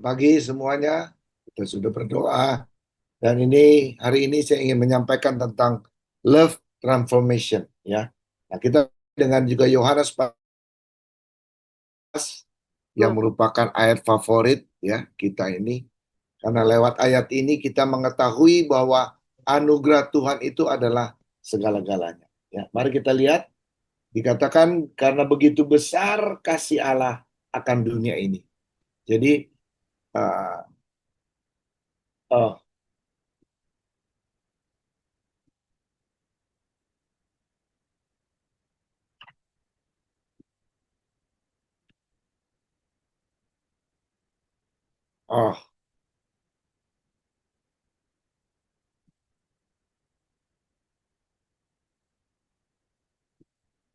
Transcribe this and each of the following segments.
Pagi semuanya, kita sudah berdoa. Dan ini hari ini saya ingin menyampaikan tentang love transformation, ya. Nah, kita dengan juga Yohanes yang merupakan ayat favorit ya kita ini, karena lewat ayat ini kita mengetahui bahwa anugerah Tuhan itu adalah segala-galanya. Ya, mari kita lihat, dikatakan karena begitu besar kasih Allah akan dunia ini. Jadi uh, oh, oh,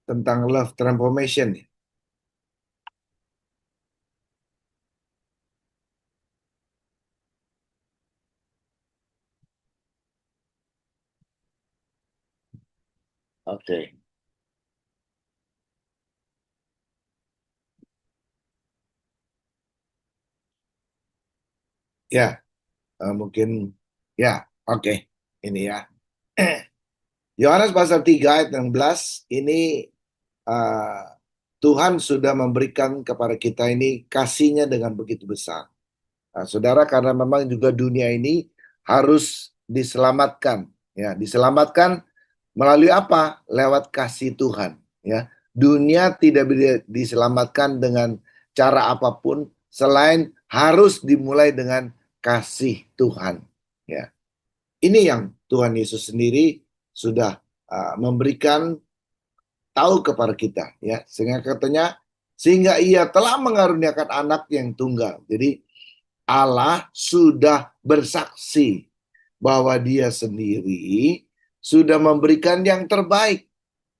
tentang love transformation. Oke. Ya, mungkin ya, oke. Ini ya. Yohanes pasal 3 ayat 16 ini, eh, Tuhan sudah memberikan kepada kita ini kasihnya dengan begitu besar. Nah, saudara, karena memang juga dunia ini harus diselamatkan, ya, diselamatkan melalui apa? Lewat kasih Tuhan, ya. Dunia tidak bisa diselamatkan dengan cara apapun selain harus dimulai dengan kasih Tuhan, ya. Ini yang Tuhan Yesus sendiri sudah memberikan tahu kepada kita, ya, sehingga katanya sehingga ia telah mengaruniakan anak yang tunggal. Jadi Allah sudah bersaksi bahwa dia sendiri sudah memberikan yang terbaik.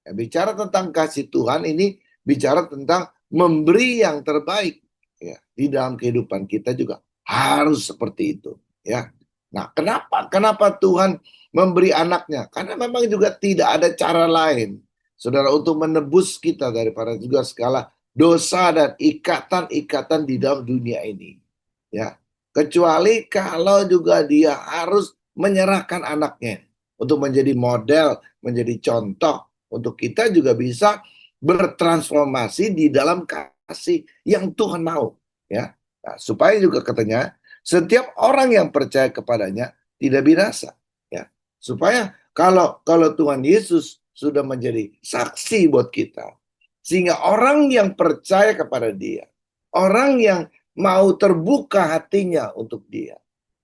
Ya, bicara tentang kasih Tuhan ini bicara tentang memberi yang terbaik, ya, di dalam kehidupan kita juga harus seperti itu, ya. Nah, kenapa Tuhan memberi anaknya? Karena memang juga tidak ada cara lain, saudara, untuk menebus kita daripada juga segala dosa dan ikatan-ikatan di dalam dunia ini, ya. Kecuali kalau juga dia harus menyerahkan anaknya untuk menjadi model, menjadi contoh untuk kita juga bisa bertransformasi di dalam kasih yang Tuhan mau, ya. Nah, supaya juga katanya setiap orang yang percaya kepadanya tidak binasa, ya. Supaya kalau kalau Tuhan Yesus sudah menjadi saksi buat kita, sehingga orang yang percaya kepada dia, orang yang mau terbuka hatinya untuk dia,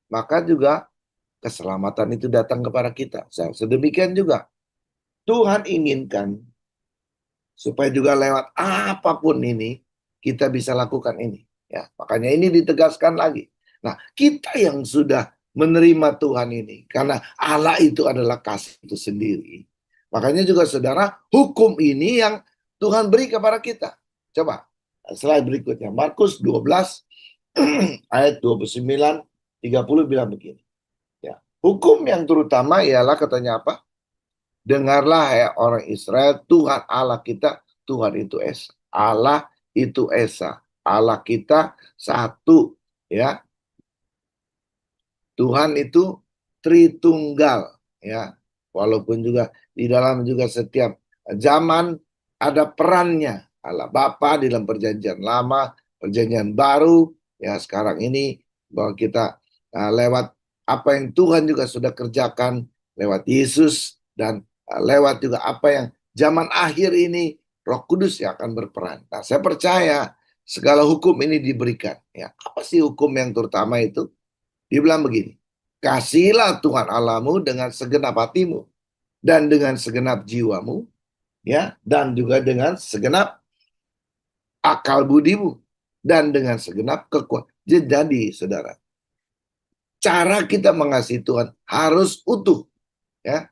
maka juga keselamatan itu datang kepada kita. Sedemikian juga Tuhan inginkan supaya juga lewat apapun ini kita bisa lakukan ini, ya. Makanya ini ditegaskan lagi. Nah, kita yang sudah menerima Tuhan ini karena Allah itu adalah kasih itu sendiri. Makanya juga saudara, hukum ini yang Tuhan beri kepada kita. Coba slide berikutnya, Markus 12 ayat 29 30 bilang begini, ya. Hukum yang terutama ialah katanya apa? Dengarlah ya orang Israel, Tuhan Allah kita, Tuhan itu Esa. Allah itu Esa. Allah kita satu, ya. Tuhan itu Tritunggal, ya. Walaupun juga di dalam juga setiap zaman ada perannya. Allah Bapa di dalam perjanjian lama, perjanjian baru, ya, sekarang ini bahwa kita lewat apa yang Tuhan juga sudah kerjakan lewat Yesus, dan lewat juga apa yang zaman akhir ini Roh Kudus yang akan berperan. Nah, saya percaya segala hukum ini diberikan. Ya, apa sih hukum yang terutama itu? Dia bilang begini, kasihilah Tuhan Allahmu dengan segenap hatimu dan dengan segenap jiwamu, ya, dan juga dengan segenap akal budimu dan dengan segenap kekuatan. Jadi, saudara, cara kita mengasihi Tuhan harus utuh, ya.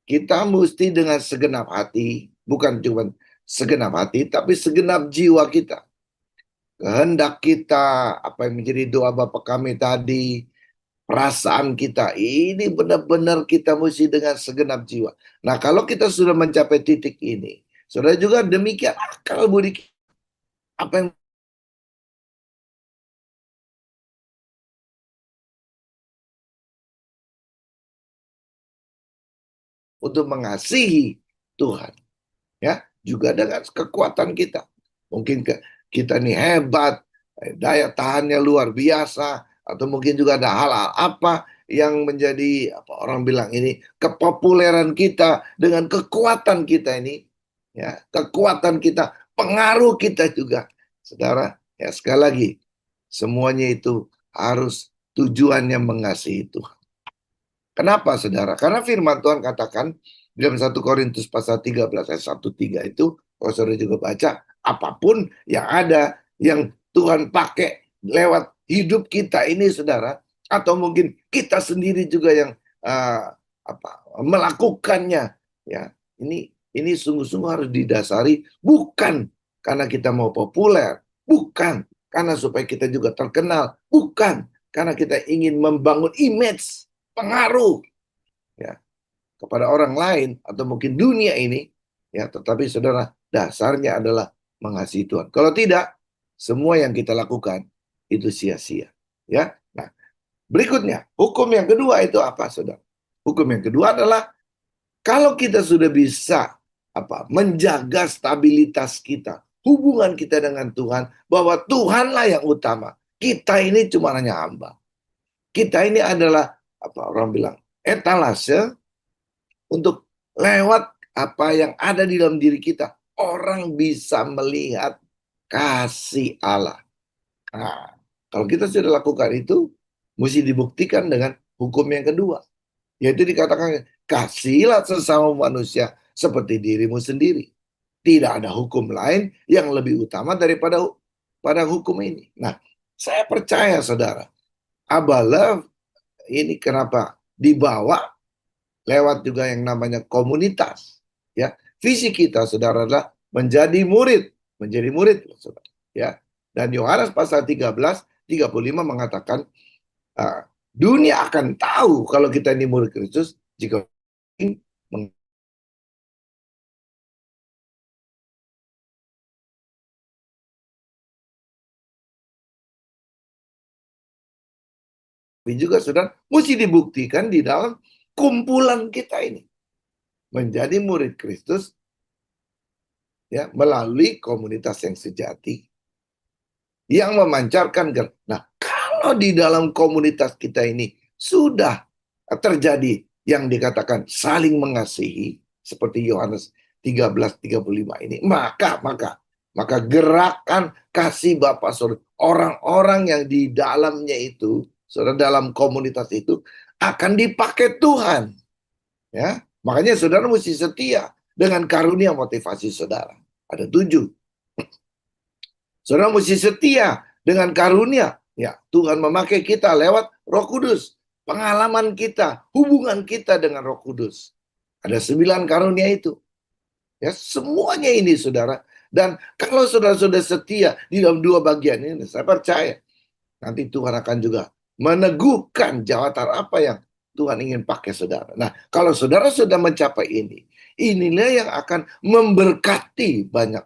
Kita mesti dengan segenap hati, bukan cuma segenap hati, tapi segenap jiwa kita. Kehendak kita, apa yang menjadi doa Bapa kami tadi, perasaan kita, ini benar-benar kita mesti dengan segenap jiwa. Nah, kalau kita sudah mencapai titik ini, saudara, juga demikian akal budi kita. Apa yang untuk mengasihi Tuhan. Ya, juga dengan kekuatan kita. Mungkin kita nih hebat, daya tahannya luar biasa, atau mungkin juga ada hal-hal apa yang menjadi apa orang bilang ini kepopuleran kita dengan kekuatan kita ini, ya, kekuatan kita, pengaruh kita juga. Saudara, ya sekali lagi, semuanya itu harus tujuannya mengasihi Tuhan. Kenapa saudara? Karena firman Tuhan katakan dalam 1 Korintus pasal 13 ayat 1-3 itu, kalau saudara juga baca, apapun yang ada yang Tuhan pakai lewat hidup kita ini saudara, atau mungkin kita sendiri juga yang melakukannya, ya ini sungguh-sungguh harus didasari bukan karena kita mau populer, bukan karena supaya kita juga terkenal, bukan karena kita ingin membangun image, pengaruh, ya, kepada orang lain atau mungkin dunia ini, ya, tetapi saudara, dasarnya adalah mengasihi Tuhan. Kalau tidak, semua yang kita lakukan itu sia-sia, ya. Nah, berikutnya, hukum yang kedua itu apa, saudara? Hukum yang kedua adalah kalau kita sudah bisa menjaga stabilitas kita, hubungan kita dengan Tuhan, bahwa Tuhanlah yang utama. Kita ini cuma hanya hamba. Kita ini adalah orang bilang etalase untuk lewat apa yang ada di dalam diri kita. Orang bisa melihat kasih Allah. Nah, kalau kita sudah lakukan itu, mesti dibuktikan dengan hukum yang kedua. Yaitu dikatakan, kasihilah sesama manusia seperti dirimu sendiri. Tidak ada hukum lain yang lebih utama daripada hukum ini. Nah, saya percaya saudara, Abba Love ini kenapa dibawa lewat juga yang namanya komunitas, ya. Visi kita saudara adalah menjadi murid, saudara, ya. Dan Yohanes pasal 13:35 mengatakan dunia akan tahu kalau kita ini murid Kristus jika juga saudara mesti dibuktikan di dalam kumpulan kita ini menjadi murid Kristus, ya, melalui komunitas yang sejati yang memancarkan. Nah, kalau di dalam komunitas kita ini sudah terjadi yang dikatakan saling mengasihi seperti Yohanes 13:35 ini, maka gerakan kasih Bapa Surga, orang-orang yang di dalamnya itu, saudara, dalam komunitas itu akan dipakai Tuhan, ya. Makanya saudara mesti setia dengan karunia motivasi saudara. Ada 7. Saudara mesti setia dengan karunia. Ya, Tuhan memakai kita lewat Roh Kudus. Pengalaman kita, hubungan kita dengan Roh Kudus. Ada 9 karunia itu. Ya, semuanya ini saudara. Dan kalau saudara sudah setia di dalam 2 bagian ini, saya percaya nanti Tuhan akan juga meneguhkan jawatan apa yang Tuhan ingin pakai saudara. Nah, kalau saudara sudah mencapai ini, inilah yang akan memberkati banyak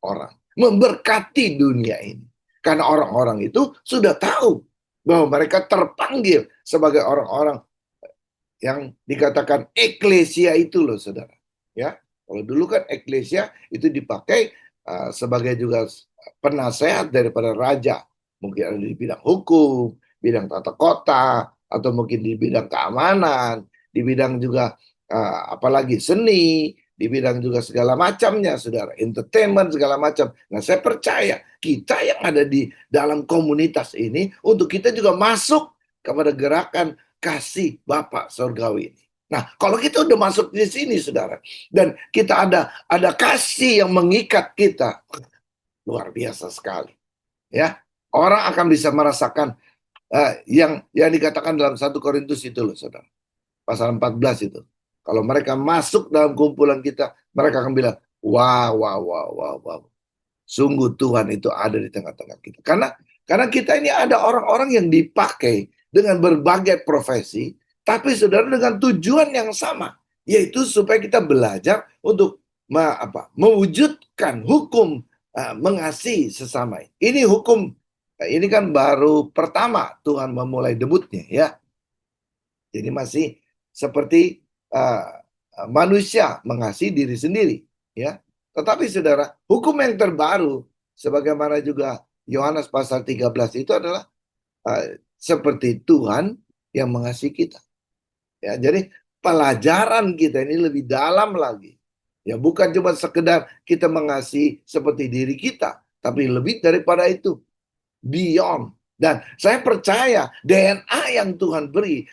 orang, memberkati dunia ini. Karena orang-orang itu sudah tahu bahwa mereka terpanggil sebagai orang-orang yang dikatakan eklesia itu loh saudara. Ya, kalau dulu kan eklesia itu dipakai sebagai juga penasehat daripada raja. Mungkin ada di bidang hukum, bidang tata kota, atau mungkin di bidang keamanan, di bidang juga apalagi seni, di bidang juga segala macamnya, saudara, entertainment segala macam. Nah, saya percaya kita yang ada di dalam komunitas ini untuk kita juga masuk kepada gerakan kasih Bapa Surgawi ini. Nah, kalau kita udah masuk di sini, saudara, dan kita ada kasih yang mengikat kita, luar biasa sekali, ya. Orang akan bisa merasakan yang dikatakan dalam 1 Korintus itu loh, saudara, pasal 14 itu. Kalau mereka masuk dalam kumpulan kita, mereka akan bilang, wow, sungguh Tuhan itu ada di tengah-tengah kita. Karena kita ini ada orang-orang yang dipakai dengan berbagai profesi, tapi saudara dengan tujuan yang sama, yaitu supaya kita belajar untuk mewujudkan hukum mengasihi sesama. Ini hukum, ini kan baru pertama Tuhan memulai debutnya, ya. Jadi masih seperti manusia mengasihi diri sendiri, ya. Tetapi saudara, hukum yang terbaru sebagaimana juga Yohanes pasal 13 itu adalah seperti Tuhan yang mengasihi kita. Ya, jadi pelajaran kita ini lebih dalam lagi. Ya, bukan cuma sekedar kita mengasihi seperti diri kita, tapi lebih daripada itu, beyond. Dan saya percaya DNA yang Tuhan beri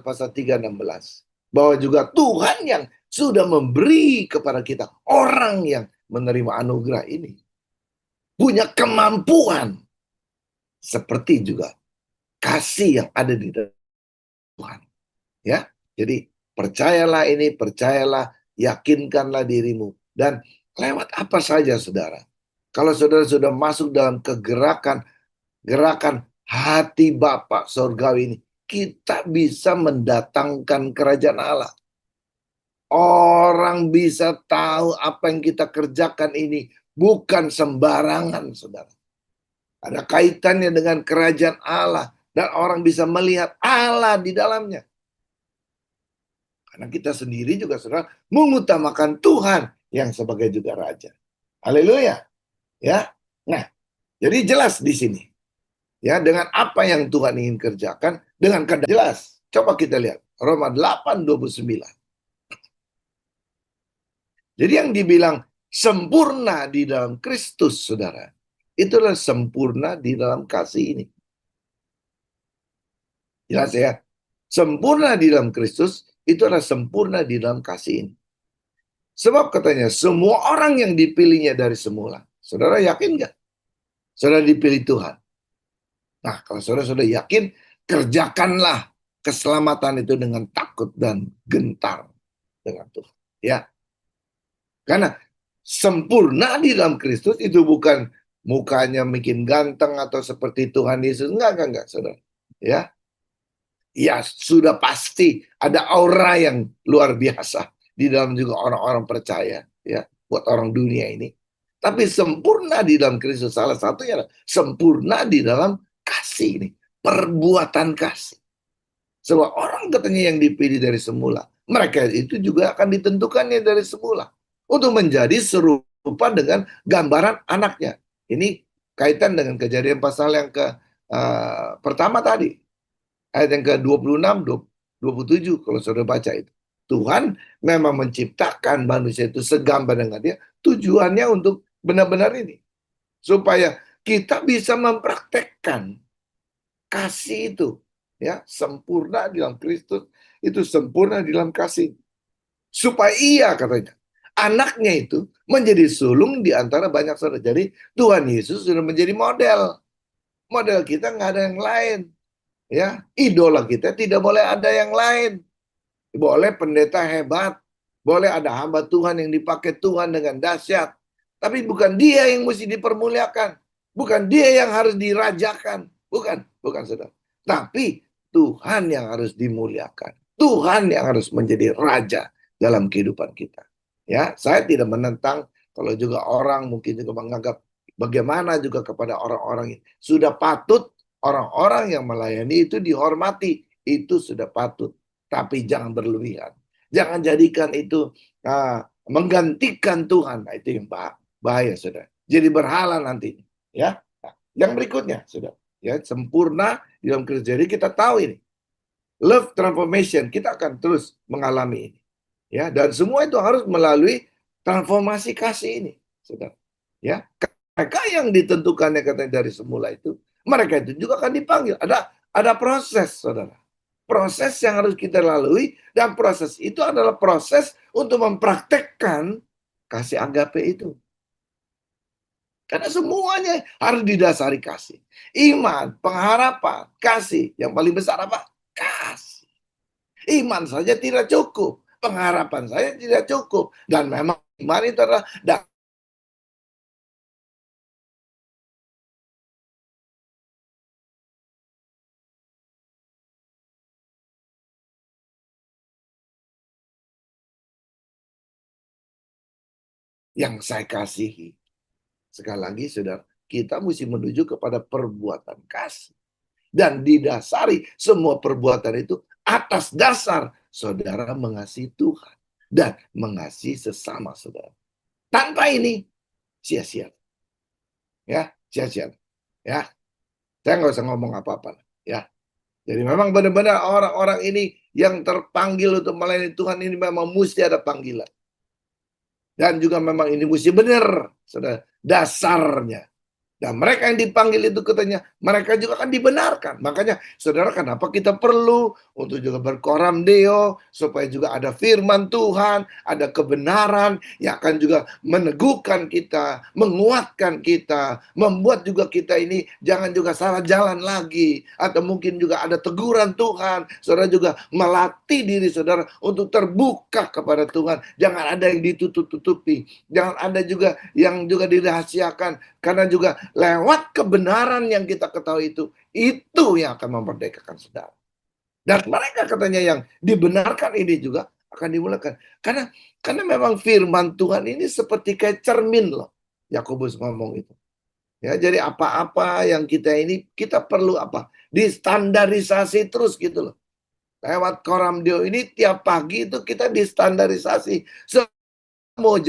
pasal 3:16 bahwa juga Tuhan yang sudah memberi kepada kita orang yang menerima anugerah ini punya kemampuan seperti juga kasih yang ada di dalam Tuhan. Ya, jadi percayalah ini, percayalah, yakinkanlah dirimu. Dan lewat apa saja saudara. Kalau saudara sudah masuk dalam gerakan hati Bapa Sorgawi ini, kita bisa mendatangkan kerajaan Allah. Orang bisa tahu apa yang kita kerjakan ini bukan sembarangan, saudara. Ada kaitannya dengan kerajaan Allah. Dan orang bisa melihat Allah di dalamnya. Karena kita sendiri juga saudara mengutamakan Tuhan yang sebagai juga Raja. Haleluya. Ya. Nah, jadi jelas di sini. Ya, dengan apa yang Tuhan ingin kerjakan, dengan jelas. Coba kita lihat. Roma 8:29. Jadi yang dibilang sempurna di dalam Kristus, saudara. Itulah sempurna di dalam kasih ini. Jelas ya. Sempurna di dalam Kristus, itu adalah sempurna di dalam kasih ini. Sebab katanya, semua orang yang dipilihnya dari semula. Saudara yakin nggak? Saudara dipilih Tuhan. Nah, kalau saudara sudah yakin, kerjakanlah keselamatan itu dengan takut dan gentar dengan Tuhan. Ya, karena sempurna di dalam Kristus itu bukan mukanya bikin ganteng atau seperti Tuhan Yesus. Enggak, saudara. Ya, ya sudah pasti ada aura yang luar biasa di dalam juga orang-orang percaya, ya, buat orang dunia ini. Tapi sempurna di dalam Kristus, salah satunya adalah sempurna di dalam kasih ini, perbuatan kasih. Sebab orang katanya yang dipilih dari semula, mereka itu juga akan ditentukannya dari semula untuk menjadi serupa dengan gambaran anaknya. Ini kaitan dengan Kejadian pasal yang pertama tadi. Ayat yang ke-26, 27 kalau saudara baca itu. Tuhan memang menciptakan manusia itu segambar dengan dia. Tujuannya untuk benar-benar ini. Supaya kita bisa mempraktekkan kasih itu. Ya, sempurna di dalam Kristus. Itu sempurna di dalam kasih. Supaya ia katanya. Anaknya itu menjadi sulung di antara banyak saudara. Jadi Tuhan Yesus sudah menjadi model. Model kita nggak ada yang lain. Ya, idola kita tidak boleh ada yang lain. Boleh pendeta hebat, boleh ada hamba Tuhan yang dipakai Tuhan dengan dahsyat, tapi bukan dia yang mesti dipermuliakan, bukan dia yang harus dirajakan, bukan saudara. Tapi Tuhan yang harus dimuliakan, Tuhan yang harus menjadi raja dalam kehidupan kita. Ya, saya tidak menentang kalau juga orang mungkin juga menganggap bagaimana juga kepada orang-orang ini sudah patut. Orang-orang yang melayani itu dihormati, itu sudah patut. Tapi jangan berlebihan. Jangan jadikan itu menggantikan Tuhan. Nah, itu yang bahaya, saudara. Jadi berhala nanti. Ya, nah, yang berikutnya, saudara. Ya, sempurna di dalam Kristus. Jadi kita tahu ini. Love transformation, kita akan terus mengalami ini. Ya, dan semua itu harus melalui transformasi kasih ini, saudara. Ya, mereka yang ditentukannya katanya dari semula itu, mereka itu juga akan dipanggil. Ada proses, saudara. Proses yang harus kita lalui, dan proses itu adalah proses untuk mempraktekkan kasih agape itu. Karena semuanya harus didasari kasih. Iman, pengharapan, kasih. Yang paling besar apa? Kasih. Iman saja tidak cukup. Pengharapan saya tidak cukup. Dan memang iman itu adalah yang saya kasihi. Sekali lagi, saudara, kita mesti menuju kepada perbuatan kasih. Dan didasari semua perbuatan itu atas dasar saudara mengasihi Tuhan dan mengasihi sesama saudara. Tanpa ini, sia-sia. Ya, sia-sia. Ya, saya nggak usah ngomong apa-apa. Ya, jadi memang benar-benar orang-orang ini yang terpanggil untuk melayani Tuhan ini memang mesti ada panggilan. Dan juga memang ini mesti benar, saudara, dasarnya. Dan mereka yang dipanggil itu katanya, mereka juga akan dibenarkan. Makanya saudara, kenapa kita perlu untuk juga berkoram deo, supaya juga ada firman Tuhan, ada kebenaran yang akan juga meneguhkan kita, menguatkan kita, membuat juga kita ini jangan juga salah jalan lagi. Atau mungkin juga ada teguran Tuhan, saudara juga melatih diri saudara untuk terbuka kepada Tuhan. Jangan ada yang ditutup-tutupi, jangan ada juga yang juga dirahasiakan. Karena juga lewat kebenaran yang kita ketahui itu yang akan memerdekakan saudara. Dan mereka katanya yang dibenarkan ini juga akan dimulakan. Karena memang firman Tuhan ini seperti kayak cermin loh. Yakobus ngomong itu. Ya, jadi apa-apa yang kita ini, kita perlu apa? Distandarisasi terus gitu loh. Lewat Koram Deo ini tiap pagi itu kita distandarisasi. Semua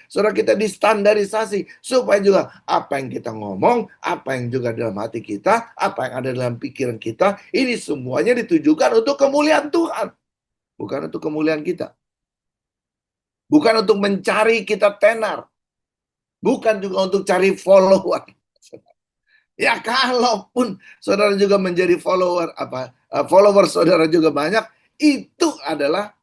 saudara, kita distandarisasi supaya juga apa yang kita ngomong, apa yang juga dalam hati kita, apa yang ada dalam pikiran kita, ini semuanya ditujukan untuk kemuliaan Tuhan, bukan untuk kemuliaan kita, bukan untuk mencari kita tenar, bukan juga untuk cari follower. Ya, kalaupun saudara juga menjadi follower saudara juga banyak, itu adalah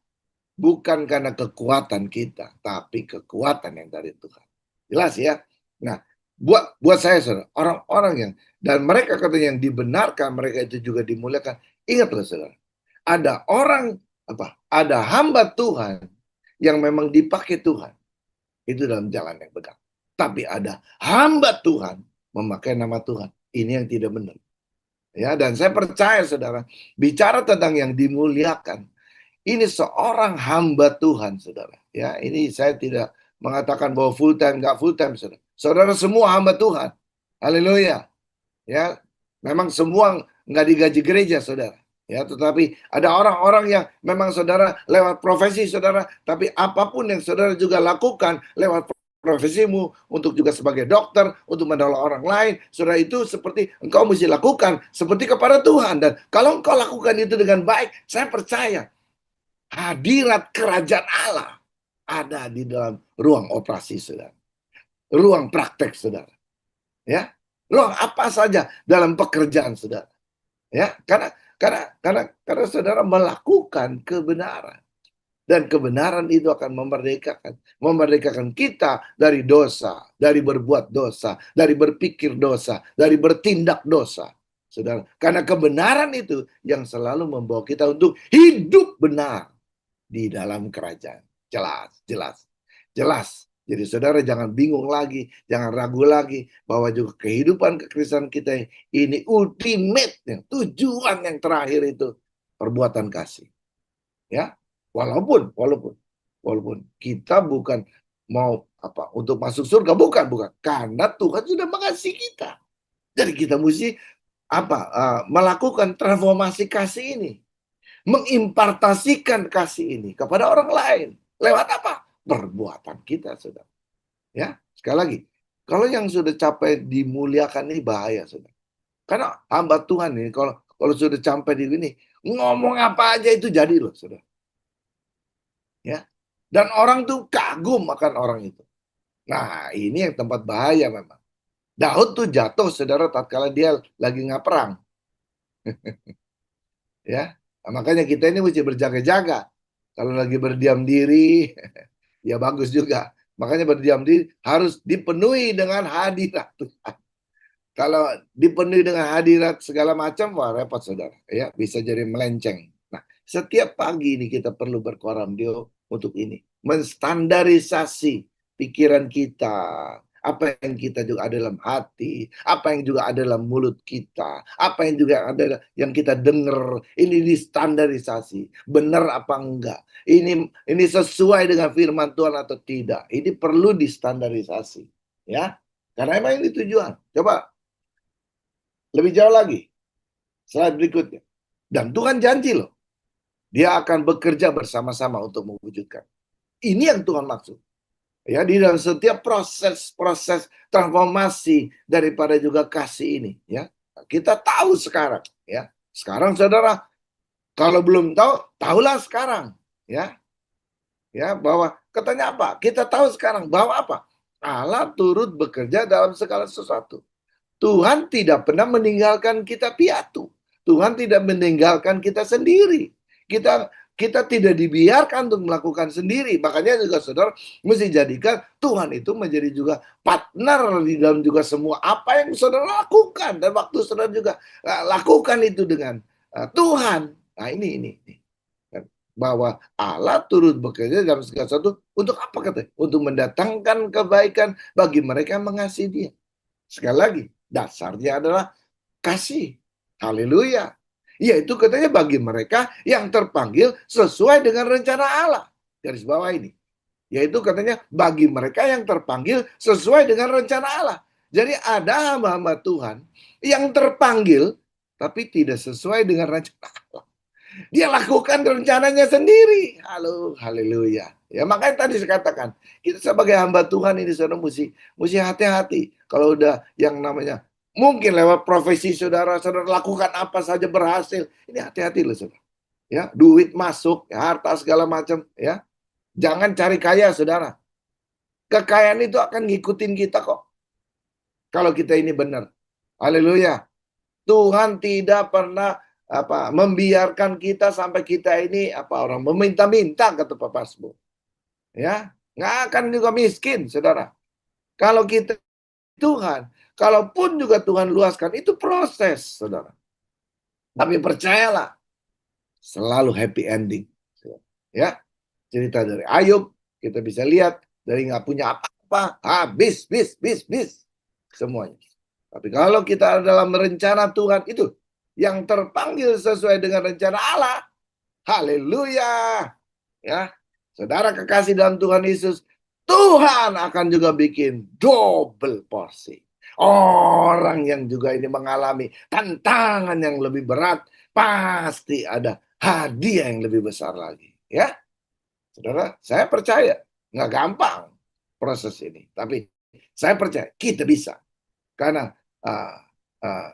bukan karena kekuatan kita, tapi kekuatan yang dari Tuhan. Jelas ya? Nah, buat saya saudara, orang-orang yang, dan mereka katanya yang dibenarkan, mereka itu juga dimuliakan. Ingatlah saudara, ada orang, ada hamba Tuhan yang memang dipakai Tuhan. Itu dalam jalan yang benar. Tapi ada hamba Tuhan memakai nama Tuhan. Ini yang tidak benar. Ya, dan saya percaya saudara, bicara tentang yang dimuliakan, ini seorang hamba Tuhan, saudara. Ya, ini saya tidak mengatakan bahwa full time, nggak full time, saudara. Saudara semua hamba Tuhan. Haleluya. Ya, memang semua nggak digaji gereja, saudara. Ya, tetapi ada orang-orang yang memang saudara lewat profesi saudara, tapi apapun yang saudara juga lakukan lewat profesimu untuk juga sebagai dokter, untuk menolong orang lain, saudara, itu seperti engkau mesti lakukan seperti kepada Tuhan. Dan kalau engkau lakukan itu dengan baik, saya percaya hadirat kerajaan Allah ada di dalam ruang operasi saudara, ruang praktek saudara, ya, ruang apa saja dalam pekerjaan saudara, ya, karena saudara melakukan kebenaran, dan kebenaran itu akan memerdekakan kita dari dosa, dari berbuat dosa, dari berpikir dosa, dari bertindak dosa, saudara. Karena kebenaran itu yang selalu membawa kita untuk hidup benar di dalam kerajaan. Jelas. Jadi saudara jangan bingung lagi, jangan ragu lagi bahwa juga kehidupan kekristenan kita ini ultimate, tujuan yang terakhir itu perbuatan kasih. Ya, walaupun kita bukan mau untuk masuk surga, bukan, karena Tuhan sudah mengasihi kita. Jadi kita mesti melakukan transformasi kasih ini, mengimpartasikan kasih ini kepada orang lain. Lewat apa? Perbuatan kita, saudara. Ya, sekali lagi, kalau yang sudah capai dimuliakan ini bahaya, saudara. Karena hamba Tuhan ini, kalau sudah sampai di sini, ngomong apa aja itu jadi loh, saudara. Ya, dan orang tuh kagum akan orang itu. Nah, ini yang tempat bahaya memang. Daud tuh jatuh, saudara, tatkala dia lagi nggak perang. Ya, nah, makanya kita ini mesti berjaga-jaga. Kalau lagi berdiam diri, ya bagus juga. Makanya berdiam diri harus dipenuhi dengan hadirat Tuhan. Kalau dipenuhi dengan hadirat segala macam, wah repot saudara. Ya, bisa jadi melenceng. Nah, setiap pagi ini kita perlu berkoram Dio untuk ini. Menstandarisasi pikiran kita. Apa yang kita juga ada dalam hati, apa yang juga ada dalam mulut kita, apa yang juga ada yang kita dengar, ini distandarisasi, benar apa enggak, ini sesuai dengan firman Tuhan atau tidak, ini perlu distandarisasi, ya, karena emang ini tujuan. Coba lebih jauh lagi, slide berikutnya, dan Tuhan janji loh, Dia akan bekerja bersama-sama untuk mewujudkan. Ini yang Tuhan maksud. Ya, di dalam setiap proses transformasi daripada juga kasih ini, ya. Kita tahu sekarang, ya. Sekarang Saudara, kalau belum tahu, tahulah sekarang, ya. Ya, bahwa katanya apa? Kita tahu sekarang bahwa apa? Allah turut bekerja dalam segala sesuatu. Tuhan tidak pernah meninggalkan kita piatu. Tuhan tidak meninggalkan kita sendiri. Kita kita tidak dibiarkan untuk melakukan sendiri. Makanya juga saudara mesti jadikan Tuhan itu menjadi juga partner di dalam juga semua apa yang saudara lakukan. Dan waktu saudara juga lakukan itu dengan Tuhan. Nah ini. Bahwa Allah turut bekerja dalam segala sesuatu untuk apa katanya? Untuk mendatangkan kebaikan bagi mereka yang mengasihi Dia. Sekali lagi, dasarnya adalah kasih. Haleluya. Yaitu katanya bagi mereka yang terpanggil sesuai dengan rencana Allah. Garis bawah ini. Yaitu katanya bagi mereka yang terpanggil sesuai dengan rencana Allah. Jadi ada hamba-hamba Tuhan yang terpanggil tapi tidak sesuai dengan rencana Allah. Dia lakukan rencananya sendiri. Halo, haleluya. Ya makanya tadi saya katakan, kita sebagai hamba Tuhan ini saudara mesti hati-hati. Kalau udah yang namanya mungkin lewat profesi saudara lakukan apa saja berhasil. Ini hati-hati loh saudara. Ya, duit masuk, ya, harta segala macam, ya. Jangan cari kaya saudara. Kekayaan itu akan ngikutin kita kok. Kalau kita ini benar. Haleluya. Tuhan tidak pernah membiarkan kita sampai kita ini orang meminta-minta kata Pak Pasbo. Ya, nggak akan juga miskin, saudara. Kalau kita Tuhan, kalaupun juga Tuhan luaskan itu proses, saudara. Tapi percayalah, selalu happy ending. Ya, cerita dari Ayub kita bisa lihat dari nggak punya apa-apa, habis, semuanya. Tapi kalau kita dalam rencana Tuhan itu yang terpanggil sesuai dengan rencana Allah, haleluya. Ya, saudara kekasih dalam Tuhan Yesus, Tuhan akan juga bikin double porsi. Orang yang juga ini mengalami tantangan yang lebih berat, pasti ada hadiah yang lebih besar lagi. Ya, saudara, saya percaya nggak gampang proses ini, tapi saya percaya kita bisa. Karena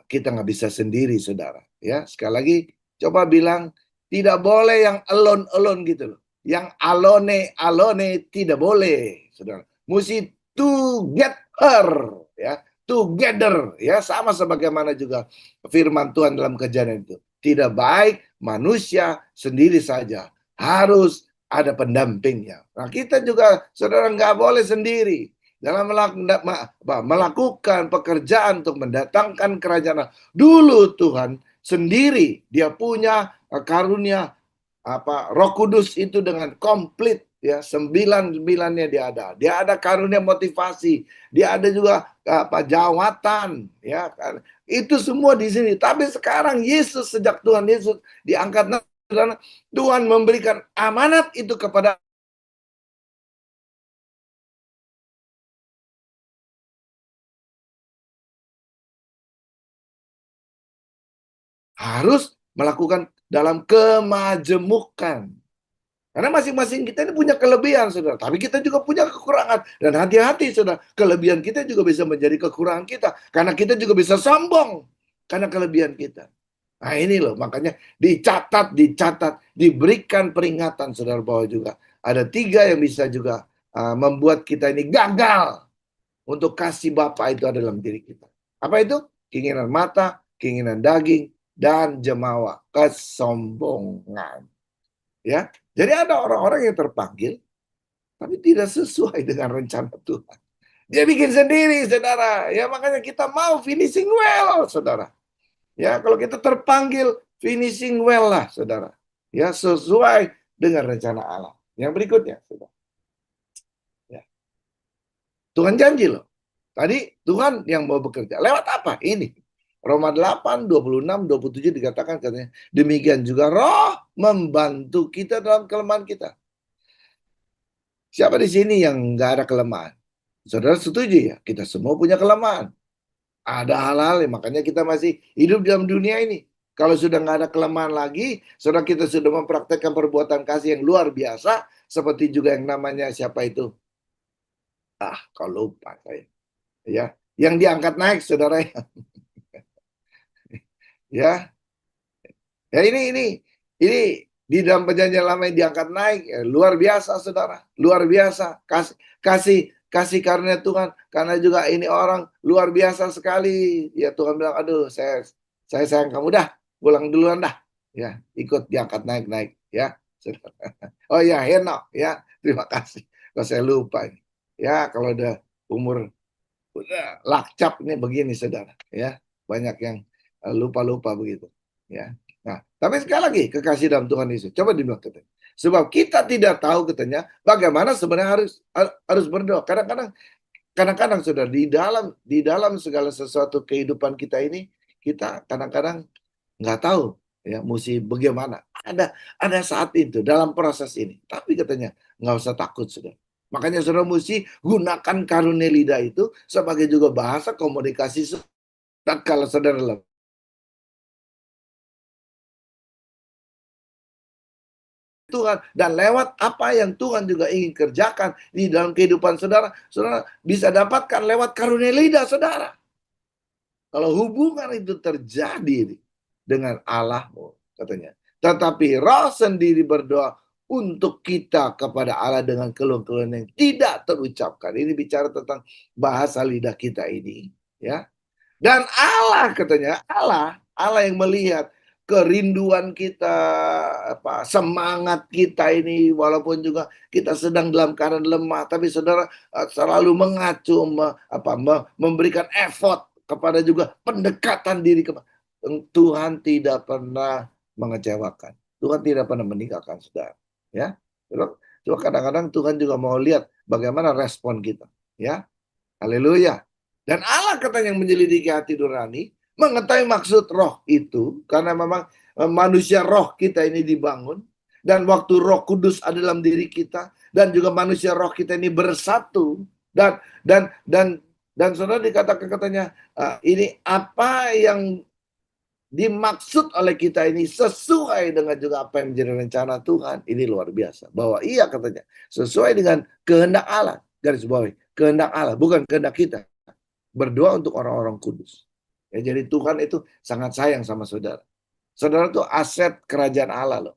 kita nggak bisa sendiri, saudara. Ya, sekali lagi, coba bilang tidak boleh yang alone gitu loh. Yang alone tidak boleh, saudara. Mesti together, ya, together, ya, sama sebagaimana juga firman Tuhan dalam Kejadian itu. Tidak baik manusia sendiri saja, harus ada pendampingnya. Nah, kita juga, saudara, nggak boleh sendiri dalam melakukan pekerjaan untuk mendatangkan kerajaan. Dulu Tuhan sendiri dia punya karunia Roh Kudus itu dengan komplit, ya, 9-9-nya dia ada karunia motivasi, dia ada juga jawatan, ya kan, itu semua di sini. Tapi sekarang Yesus, sejak Tuhan Yesus diangkat, Tuhan memberikan amanat itu kepada harus melakukan dalam kemajemukan. Karena masing-masing kita ini punya kelebihan, saudara. Tapi kita juga punya kekurangan. Dan hati-hati, saudara. Kelebihan kita juga bisa menjadi kekurangan kita. Karena kita juga bisa sombong. Karena kelebihan kita. Nah ini loh, makanya dicatat, diberikan peringatan, saudara, bahwa juga ada 3 yang bisa juga membuat kita ini gagal untuk kasih Bapa itu ada dalam diri kita. Apa itu? Keinginan mata, keinginan daging, dan jemawa, kesombongan. Ya, jadi ada orang-orang yang terpanggil tapi tidak sesuai dengan rencana Tuhan. Dia bikin sendiri, saudara. Ya, makanya kita mau finishing well, saudara. Ya, kalau kita terpanggil finishing well lah, saudara. Ya, sesuai dengan rencana Allah. Yang berikutnya, saudara. Ya. Tuhan janji loh. Tadi Tuhan yang mau bekerja. Lewat apa? Ini. Roma 8, 26, 27 dikatakan katanya, demikian juga Roh membantu kita dalam kelemahan kita. Siapa di sini yang nggak ada kelemahan? Saudara setuju ya? Kita semua punya kelemahan. Ada hal-hal, makanya kita masih hidup dalam dunia ini. Kalau sudah nggak ada kelemahan lagi, saudara kita sudah mempraktekkan perbuatan kasih yang luar biasa, seperti juga yang namanya siapa itu? Kau lupa saya. Ya, yang diangkat naik, saudara. Ya, ya ini di dalam perjanjian lama yang diangkat naik, ya, luar biasa, saudara, luar biasa. Kasih kasih kasih karunia Tuhan, karena juga ini orang luar biasa sekali. Ya Tuhan bilang, aduh, saya sayang kamu dah, pulang duluan dah. Ya, ikut diangkat naik-naik, ya. Oh ya, Henok, ya, terima kasih. Kalau saya lupa ini. Ya, kalau udah umur udah lakcap nih begini, saudara, ya. Banyak yang lupa-lupa begitu, ya. Nah, tapi sekali lagi kekasih dalam Tuhan Yesus. Coba dibilang katanya. Sebab kita tidak tahu katanya bagaimana sebenarnya harus berdoa. Kadang-kadang sudah di dalam segala sesuatu kehidupan kita ini, kita kadang-kadang nggak tahu ya mesti bagaimana. Ada saat itu dalam proses ini. Tapi katanya nggak usah takut, sudah. Makanya saudara mesti gunakan karunia lidah itu sebagai juga bahasa komunikasi kalau saudara Tuhan, dan lewat apa yang Tuhan juga ingin kerjakan di dalam kehidupan saudara, saudara bisa dapatkan lewat karunia lidah saudara. Kalau hubungan itu terjadi dengan Allahmu, katanya. Tetapi Roh sendiri berdoa untuk kita kepada Allah dengan keluhan-keluhan yang tidak terucapkan. Ini bicara tentang bahasa lidah kita ini, ya. Dan Allah, katanya, Allah yang melihat kerinduan kita, semangat kita ini, walaupun juga kita sedang dalam keadaan lemah, tapi saudara selalu mengacu, memberikan effort kepada juga pendekatan diri kepada Tuhan. Tidak pernah mengecewakan. Tuhan tidak pernah meninggalkan saudara. Ya, coba kadang-kadang Tuhan juga mau lihat bagaimana respon kita. Ya, haleluya. Dan Allah katanya yang menyelidiki hati nurani, mengetahui maksud roh itu, karena memang manusia roh kita ini dibangun, dan waktu Roh Kudus ada dalam diri kita, dan juga manusia roh kita ini bersatu, dan saudara dikatakan katanya, ini apa yang dimaksud oleh kita ini sesuai dengan juga apa yang menjadi rencana Tuhan. Ini luar biasa. Bahwa iya katanya, sesuai dengan kehendak Allah. Garis bawahi, kehendak Allah, bukan kehendak kita. Berdoa untuk orang-orang kudus. Ya, jadi Tuhan itu sangat sayang sama saudara. Saudara itu aset kerajaan Allah loh.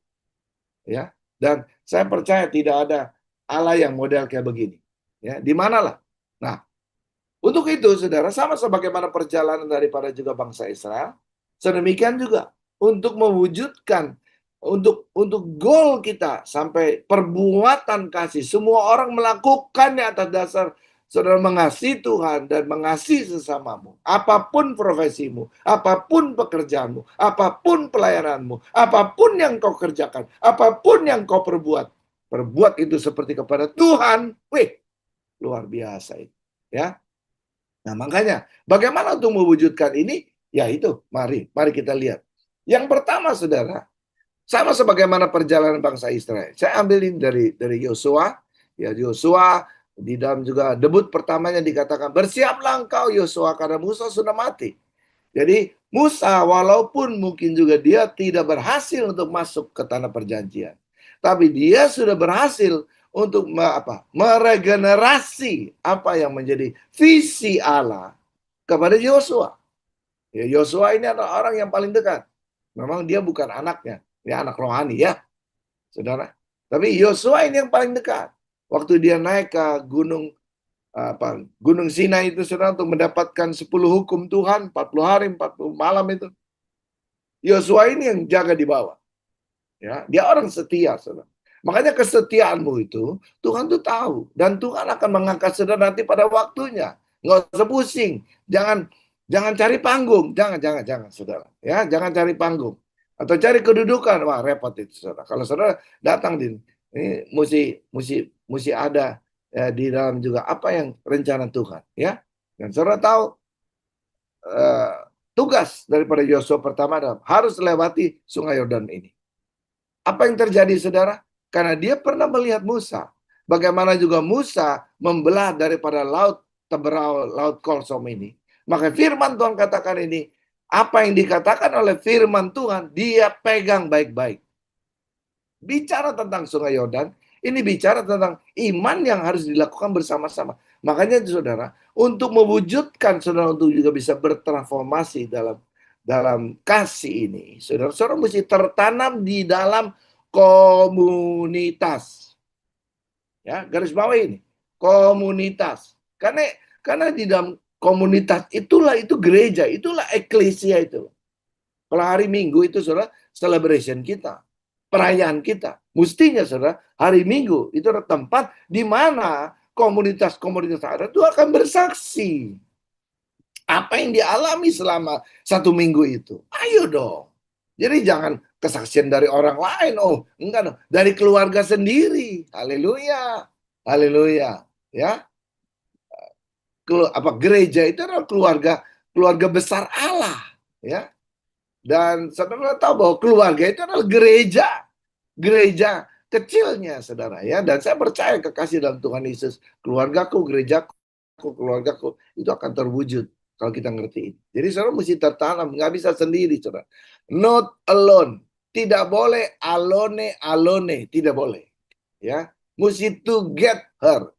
Ya, dan saya percaya tidak ada Allah yang model kayak begini. Ya, di manalah. Nah, untuk itu saudara, sama sebagaimana perjalanan daripada juga bangsa Israel, sedemikian juga untuk mewujudkan untuk goal kita sampai perbuatan kasih, semua orang melakukannya atas dasar saudara mengasihi Tuhan dan mengasihi sesamamu. Apapun profesimu, apapun pekerjaanmu, apapun pelayananmu, apapun yang kau kerjakan, apapun yang kau perbuat itu seperti kepada Tuhan. Wih, luar biasa itu, ya. Nah, makanya bagaimana untuk mewujudkan ini? Ya itu, mari kita lihat. Yang pertama, saudara, sama sebagaimana perjalanan bangsa Israel. Saya ambilin dari Yosua. Ya, Yosua di dalam juga debut pertamanya dikatakan, bersiaplah engkau Yosua karena Musa sudah mati. Jadi Musa walaupun mungkin juga dia tidak berhasil untuk masuk ke tanah perjanjian, tapi dia sudah berhasil untuk meregenerasi apa yang menjadi visi Allah kepada Yosua. Ya, Yosua ini adalah orang yang paling dekat. Memang dia bukan anaknya, dia anak rohani ya, saudara. Tapi Yosua ini yang paling dekat. Waktu dia naik ke Gunung Sinai itu, saudara, untuk mendapatkan 10 hukum Tuhan, 40 hari, 40 malam itu. Yosua ini yang jaga di bawah. Ya, dia orang setia, saudara. Makanya kesetiaanmu itu Tuhan tuh tahu, dan Tuhan akan mengangkat saudara nanti pada waktunya. Nggak usah pusing, jangan cari panggung, jangan saudara. Ya, jangan cari panggung atau cari kedudukan, wah repot itu saudara. Kalau saudara datang ini mesti ada ya, di dalam juga apa yang rencana Tuhan, ya. Dan saudara tahu tugas daripada Yosua pertama adalah harus lewati Sungai Yordan ini. Apa yang terjadi, saudara? Karena dia pernah melihat Musa. Bagaimana juga Musa membelah daripada laut Teberau, laut Kolsom ini. Maka firman Tuhan katakan ini, Apa yang dikatakan oleh firman Tuhan, dia pegang baik-baik. Bicara tentang Sungai Yordan, ini bicara tentang iman yang harus dilakukan bersama-sama. Makanya saudara, untuk mewujudkan saudara untuk juga bisa bertransformasi dalam kasih ini, saudara-saudara mesti tertanam di dalam komunitas. Ya, garis bawah ini, komunitas. Karena di dalam komunitas itulah itu gereja, itulah eklesia itu. Kalau hari Minggu itu saudara celebration kita, perayaan kita. Mestinya saudara hari Minggu itu adalah tempat di mana komunitas-komunitas ada itu akan bersaksi apa yang dialami selama 1 minggu itu. Ayo dong. Jadi jangan kesaksian dari orang lain. Oh, enggak dong. Dari keluarga sendiri. Haleluya. Haleluya. Ya. Gereja itu adalah keluarga besar Allah, ya. Dan saudara tahu bahwa keluarga itu adalah gereja kecilnya, saudara, ya. Dan saya percaya kekasih dalam Tuhan Yesus, keluargaku, keluargaku itu akan terwujud kalau kita ngerti. Jadi saudara mesti tertanam, nggak bisa sendiri, saudara. Not alone, tidak boleh alone, tidak boleh, ya. Mesti together,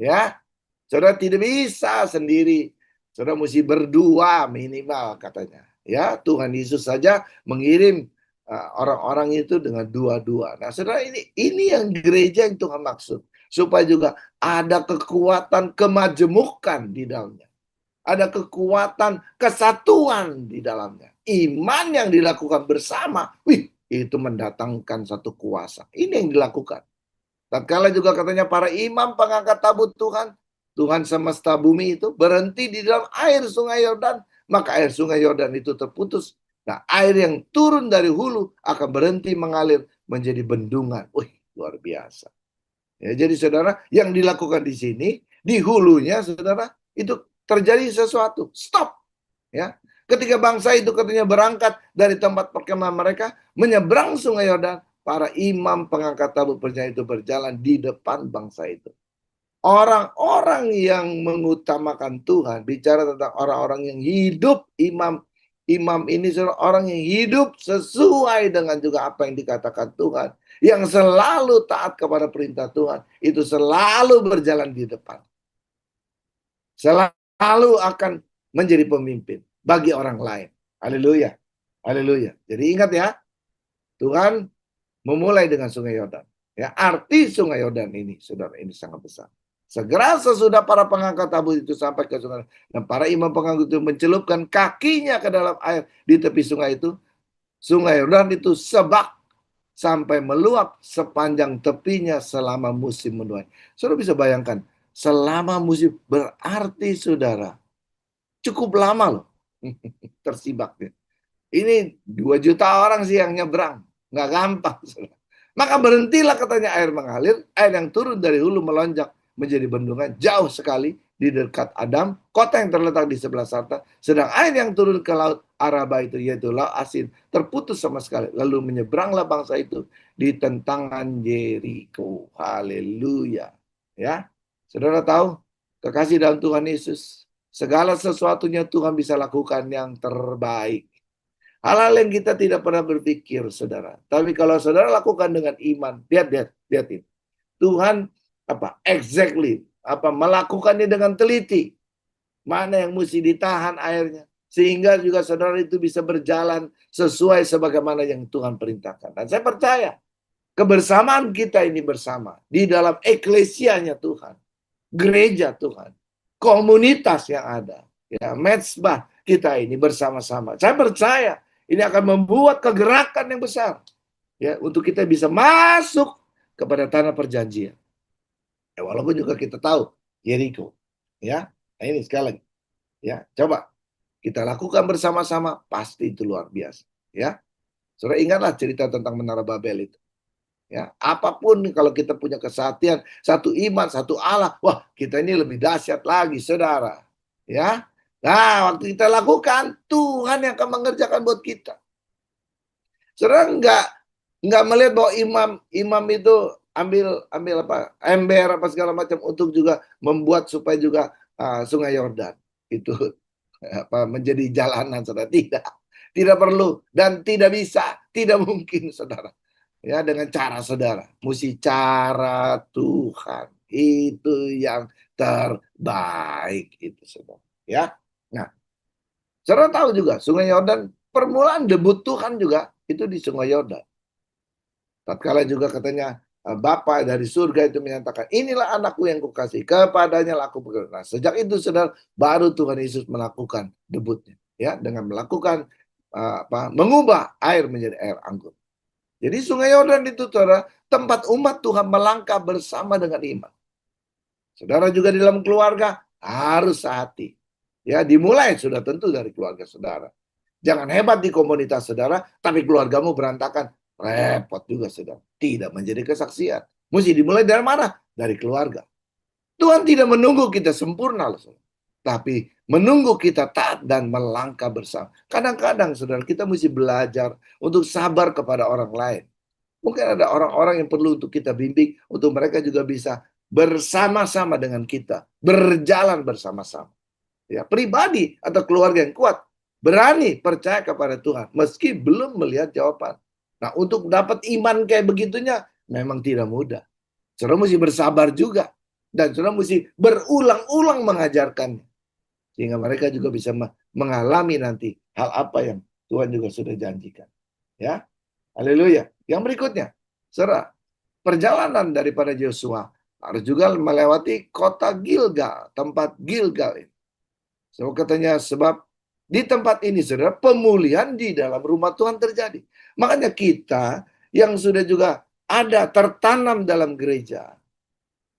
ya. Saudara tidak bisa sendiri. Saudara mesti berdua minimal katanya. Ya, Tuhan Yesus saja mengirim orang-orang itu dengan dua-dua. Nah, saudara ini yang gereja yang Tuhan maksud. Supaya juga ada kekuatan kemajemukan di dalamnya. Ada kekuatan kesatuan di dalamnya. Iman yang dilakukan bersama, itu mendatangkan satu kuasa. Ini yang dilakukan. Tatkala juga katanya para imam pengangkat tabut Tuhan semesta bumi itu berhenti di dalam air Sungai Yordan, maka air Sungai Yordan itu terputus. Nah, air yang turun dari hulu akan berhenti mengalir menjadi bendungan. Wih, luar biasa. Ya, jadi saudara, yang dilakukan di sini, di hulunya saudara, itu terjadi sesuatu. Stop. Ya. Ketika bangsa itu katanya berangkat dari tempat perkemahan mereka, menyeberang Sungai Yordan, para imam pengangkat tabut perjanjian itu berjalan di depan bangsa itu. Orang-orang yang mengutamakan Tuhan, bicara tentang orang-orang yang hidup, imam ini orang yang hidup sesuai dengan juga apa yang dikatakan Tuhan, yang selalu taat kepada perintah Tuhan, itu selalu berjalan di depan. Selalu akan menjadi pemimpin bagi orang lain. Haleluya. Haleluya. Jadi ingat ya, Tuhan memulai dengan Sungai Yordan. Ya, arti Sungai Yordan ini, saudara, ini sangat besar. Segera sesudah para pengangkat tabut itu sampai ke sungai, dan para imam pengangkat itu mencelupkan kakinya ke dalam air di tepi sungai itu, Sungai Yordan itu sebak sampai meluap sepanjang tepinya selama musim menuai. Saudara bisa bayangkan, selama musim berarti saudara cukup lama loh tersibak. Ini 2 juta orang sih yang nyebrang, nggak gampang. Saudara. Maka berhentilah katanya air mengalir, air yang turun dari hulu melonjak menjadi bendungan jauh sekali di dekat Adam, kota yang terletak di sebelah selatan. Sedang air yang turun ke laut Araba itu, yaitu laut asin, terputus sama sekali. Lalu menyeberanglah bangsa itu di tentangan Yeriko. Haleluya. Ya, saudara tahu, kekasih dalam Tuhan Yesus, segala sesuatunya Tuhan bisa lakukan yang terbaik. Hal-hal yang kita tidak pernah berpikir, saudara. Tapi kalau saudara lakukan dengan iman, lihat ini. Tuhan melakukannya dengan teliti. Mana yang mesti ditahan airnya, sehingga juga saudara itu bisa berjalan sesuai sebagaimana yang Tuhan perintahkan. Dan saya percaya kebersamaan kita ini bersama di dalam eklesianya Tuhan, gereja Tuhan, komunitas yang ada, ya, mezbah kita ini bersama-sama. Saya percaya ini akan membuat kegerakan yang besar, ya, untuk kita bisa masuk kepada tanah perjanjian. Ya, walaupun juga kita tahu Yeriko, ya. Nah, ini sekali lagi, ya, coba kita lakukan bersama-sama, pasti itu luar biasa, ya. Saudara ingatlah cerita tentang Menara Babel itu. Ya, apapun kalau kita punya kesatuan, satu iman, satu Allah, wah, kita ini lebih dahsyat lagi, saudara. Ya. Nah, waktu kita lakukan, Tuhan yang akan mengerjakan buat kita. Saudara nggak melihat bahwa imam itu ambil ember segala macam untuk juga membuat supaya juga Sungai Yordan itu menjadi jalanan, saudara. Tidak perlu dan tidak bisa, tidak mungkin, saudara. Ya, dengan cara saudara, mesti cara Tuhan itu yang terbaik itu, saudara. Ya, nah, saudara tahu juga Sungai Yordan permulaan debut Tuhan juga itu di Sungai Yordan. Tatkala juga katanya Bapa dari surga itu menyatakan, inilah anakku yang kukasih, kepadanya lah aku berkenan. Nah, sejak itu saudara, baru Tuhan Yesus melakukan debutnya, ya, dengan melakukan mengubah air menjadi air anggur. Jadi Sungai Yordan itu, saudara, tempat umat Tuhan melangkah bersama dengan iman. Saudara juga di dalam keluarga harus sehati. Ya, dimulai sudah tentu dari keluarga saudara. Jangan hebat di komunitas saudara, tapi keluargamu berantakan. Repot juga, saudara. Tidak menjadi kesaksian. Mesti dimulai dari mana? Dari keluarga. Tuhan tidak menunggu kita sempurna, loh, saudara. Tapi menunggu kita taat dan melangkah bersama. Kadang-kadang, saudara, kita mesti belajar untuk sabar kepada orang lain. Mungkin ada orang-orang yang perlu untuk kita bimbing, untuk mereka juga bisa bersama-sama dengan kita, berjalan bersama-sama. Ya, pribadi atau keluarga yang kuat, berani percaya kepada Tuhan, meski belum melihat jawaban. Nah, untuk dapat iman kayak begitunya, memang tidak mudah. Saudara mesti bersabar juga. Dan saudara mesti berulang-ulang mengajarkannya. Sehingga mereka juga bisa mengalami nanti hal apa yang Tuhan juga sudah janjikan. Ya, haleluya. Yang berikutnya, saudara, perjalanan daripada Yosua harus juga melewati kota Gilgal, tempat Gilgal ini. So, katanya sebab di tempat ini, saudara, pemulihan di dalam rumah Tuhan terjadi. Makanya kita yang sudah juga ada tertanam dalam gereja,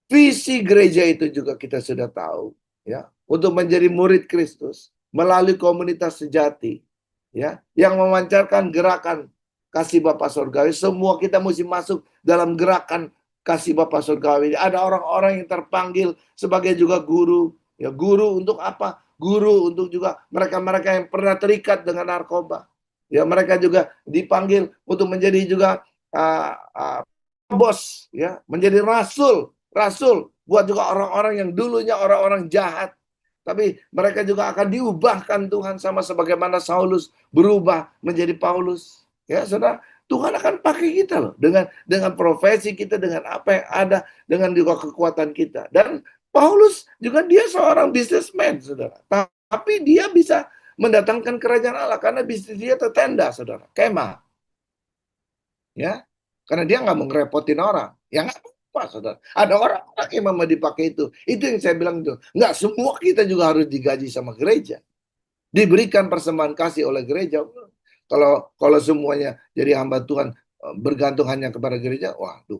visi gereja itu juga kita sudah tahu, ya, untuk menjadi murid Kristus melalui komunitas sejati, ya, yang memancarkan gerakan kasih Bapa Surgawi. Semua kita mesti masuk dalam gerakan kasih Bapa Surgawi. Ada orang-orang yang terpanggil sebagai juga guru, ya, guru untuk apa? Guru untuk juga mereka-mereka yang pernah terikat dengan narkoba. Ya, mereka juga dipanggil untuk menjadi juga bos, ya, menjadi rasul buat juga orang-orang yang dulunya orang-orang jahat. Tapi mereka juga akan diubahkan Tuhan sama sebagaimana Saulus berubah menjadi Paulus. Ya, saudara, Tuhan akan pakai kita loh dengan profesi kita, dengan apa yang ada, dengan juga kekuatan kita. Dan Paulus juga dia seorang businessman, saudara. Tapi dia bisa mendatangkan kerajaan Allah karena bisnis dia tertenda, saudara. Kemah. Ya, karena dia nggak mau ngerepotin orang. Ya nggak apa-apa, saudara. Ada orang-orang yang memang dipakai itu. Itu yang saya bilang itu. Nggak semua kita juga harus digaji sama gereja. Diberikan persembahan kasih oleh gereja. Kalau semuanya jadi hamba Tuhan bergantung hanya kepada gereja, waduh,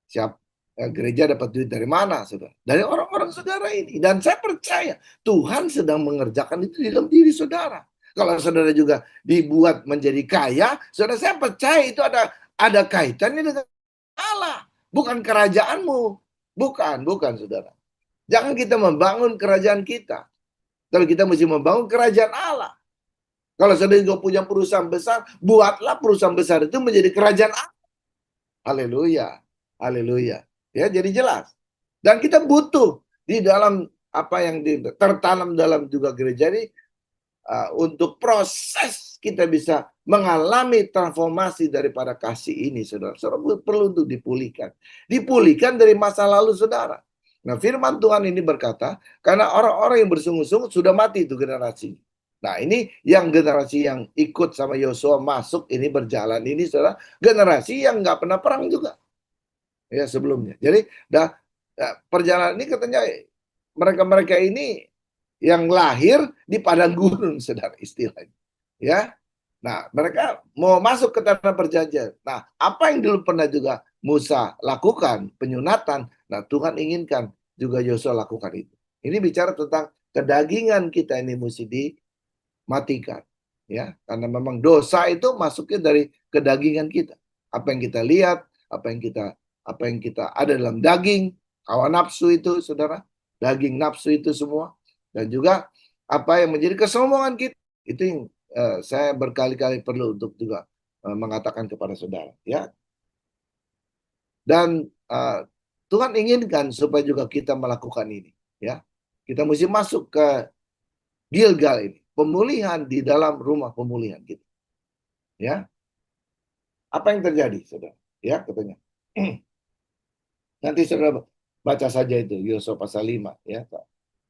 siap. Gereja dapat duit dari mana, saudara? Dari orang-orang saudara ini. Dan saya percaya Tuhan sedang mengerjakan itu di dalam diri saudara. Kalau saudara juga dibuat menjadi kaya, saudara, saya percaya itu ada kaitannya dengan Allah, bukan kerajaanmu. Bukan, saudara. Jangan kita membangun kerajaan kita. Tapi kita mesti membangun kerajaan Allah. Kalau saudara juga punya perusahaan besar, buatlah perusahaan besar itu menjadi kerajaan Allah. Haleluya. Haleluya. Ya, jadi jelas. Dan kita butuh di dalam apa yang tertanam dalam juga gereja ini untuk proses kita bisa mengalami transformasi daripada kasih ini, saudara. Saudara perlu untuk dipulihkan. Dipulihkan dari masa lalu, saudara. Nah, firman Tuhan ini berkata, karena orang-orang yang bersungguh-sungguh sudah mati itu generasi. Nah, ini yang generasi yang ikut sama Yosua masuk ini berjalan ini, saudara. Generasi yang nggak pernah perang juga. Ya, sebelumnya. Jadi, perjalanan ini katanya mereka-mereka ini yang lahir di padang gurun, saudara, istilahnya. Ya, nah, mereka mau masuk ke tanah perjanjian. Nah, apa yang dulu pernah juga Musa lakukan, penyunatan, nah Tuhan inginkan juga Yosua lakukan itu. Ini bicara tentang kedagingan kita ini mesti dimatikan, ya, karena memang dosa itu masuknya dari kedagingan kita. Apa yang kita lihat, apa yang kita ada dalam daging, hawa nafsu itu, saudara, daging nafsu itu semua, dan juga apa yang menjadi kesombongan kita, itu yang saya berkali-kali perlu untuk juga mengatakan kepada saudara, ya. Dan Tuhan inginkan supaya juga kita melakukan ini, ya. Kita mesti masuk ke Gilgal ini, pemulihan di dalam rumah pemulihan gitu. Ya, apa yang terjadi, saudara? Ya, katanya. Nanti saudara baca saja itu Yosua pasal 5, ya.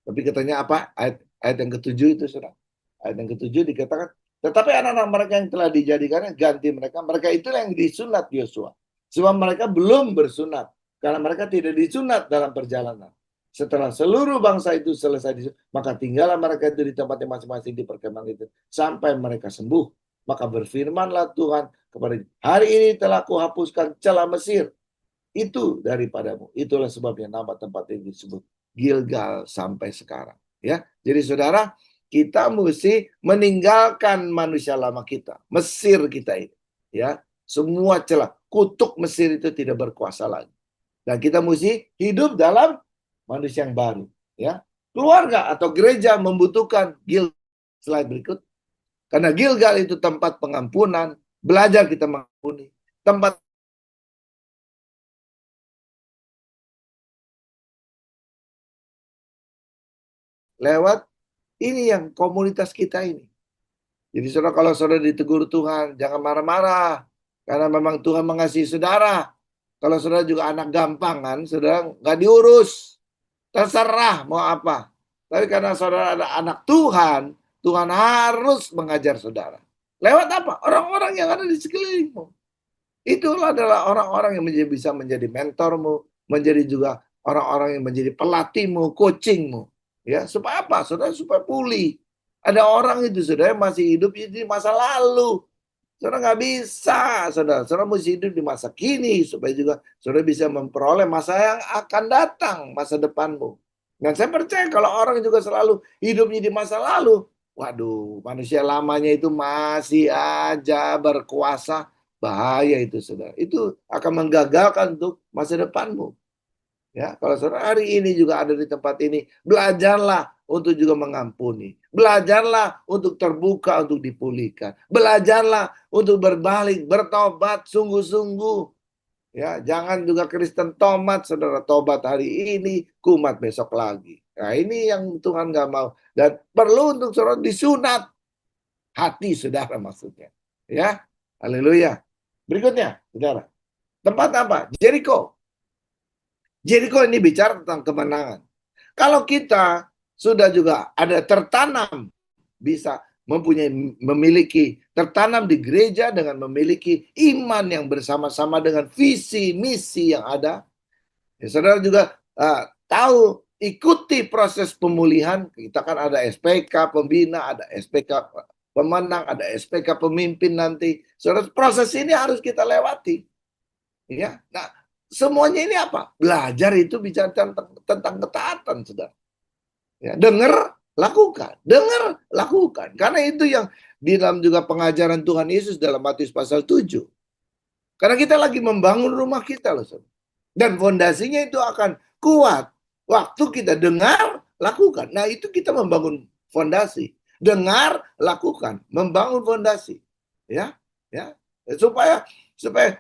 Tapi katanya apa? Ayat yang ketujuh itu, saudara. Ayat yang ketujuh dikatakan, tetapi anak-anak mereka yang telah dijadikannya ganti mereka. Mereka itulah yang disunat Yosua. Sebab mereka belum bersunat. Karena mereka tidak disunat dalam perjalanan. Setelah seluruh bangsa itu selesai disunat, maka tinggallah mereka itu di tempatnya masing-masing di perkemahan itu. Sampai mereka sembuh. Maka berfirmanlah Tuhan kepada hari ini telah kuhapuskan celah Mesir itu daripadamu. Itulah sebabnya nama tempat ini disebut Gilgal sampai sekarang. Ya, jadi saudara, kita mesti meninggalkan manusia lama kita, Mesir kita ini. Ya, semua celah, kutuk Mesir itu tidak berkuasa lagi. Dan kita mesti hidup dalam manusia yang baru. Ya, keluarga atau gereja membutuhkan Gilgal. Slide berikut. Karena Gilgal itu tempat pengampunan, belajar kita mengampuni, tempat lewat ini yang komunitas kita ini. Jadi saudara, kalau saudara ditegur Tuhan, jangan marah-marah. Karena memang Tuhan mengasihi saudara. Kalau saudara juga anak gampangan, saudara nggak diurus. Terserah mau apa. Tapi karena saudara ada anak Tuhan, Tuhan harus mengajar saudara. Lewat apa? Orang-orang yang ada di sekelilingmu. Itulah adalah orang-orang yang bisa menjadi mentormu, menjadi juga orang-orang yang menjadi pelatihmu, coachingmu. Ya, supaya apa? Saudara supaya pulih. Ada orang itu saudara masih hidup di masa lalu. Saudara nggak bisa, saudara. Saudara mesti hidup di masa kini supaya juga saudara bisa memperoleh masa yang akan datang, masa depanmu. Dan saya percaya kalau orang juga selalu hidupnya di masa lalu, waduh, manusia lamanya itu masih aja berkuasa, bahaya itu, saudara. Itu akan menggagalkan untuk masa depanmu. Ya, kalau saudara hari ini juga ada di tempat ini, belajarlah untuk juga mengampuni. Belajarlah untuk terbuka untuk dipulihkan. Belajarlah untuk berbalik, bertobat sungguh-sungguh. Ya, jangan juga Kristen tomat, saudara, tobat hari ini, kumat besok lagi. Nah, ini yang Tuhan nggak mau. Dan perlu untuk saudara disunat hati saudara maksudnya. Ya, haleluya. Berikutnya, saudara. Tempat apa? Jericho. Jericho ini bicara tentang kemenangan. Kalau kita sudah juga ada tertanam, bisa memiliki tertanam di gereja dengan memiliki iman yang bersama-sama dengan visi misi yang ada, ya, saudara juga tahu ikuti proses pemulihan. Kita kan ada SPK pembina, ada SPK pemenang, ada SPK pemimpin nanti. Saudara, proses ini harus kita lewati. Ya, nah semuanya ini apa? Belajar itu bicara tentang ketaatan, saudara. Ya, dengar, lakukan. Dengar, lakukan. Karena itu yang di dalam juga pengajaran Tuhan Yesus dalam Matius pasal 7. Karena kita lagi membangun rumah kita loh, saudara. Dan fondasinya itu akan kuat. Waktu kita dengar, lakukan. Nah, itu kita membangun fondasi. Dengar, lakukan. Membangun fondasi. Ya, ya. Supaya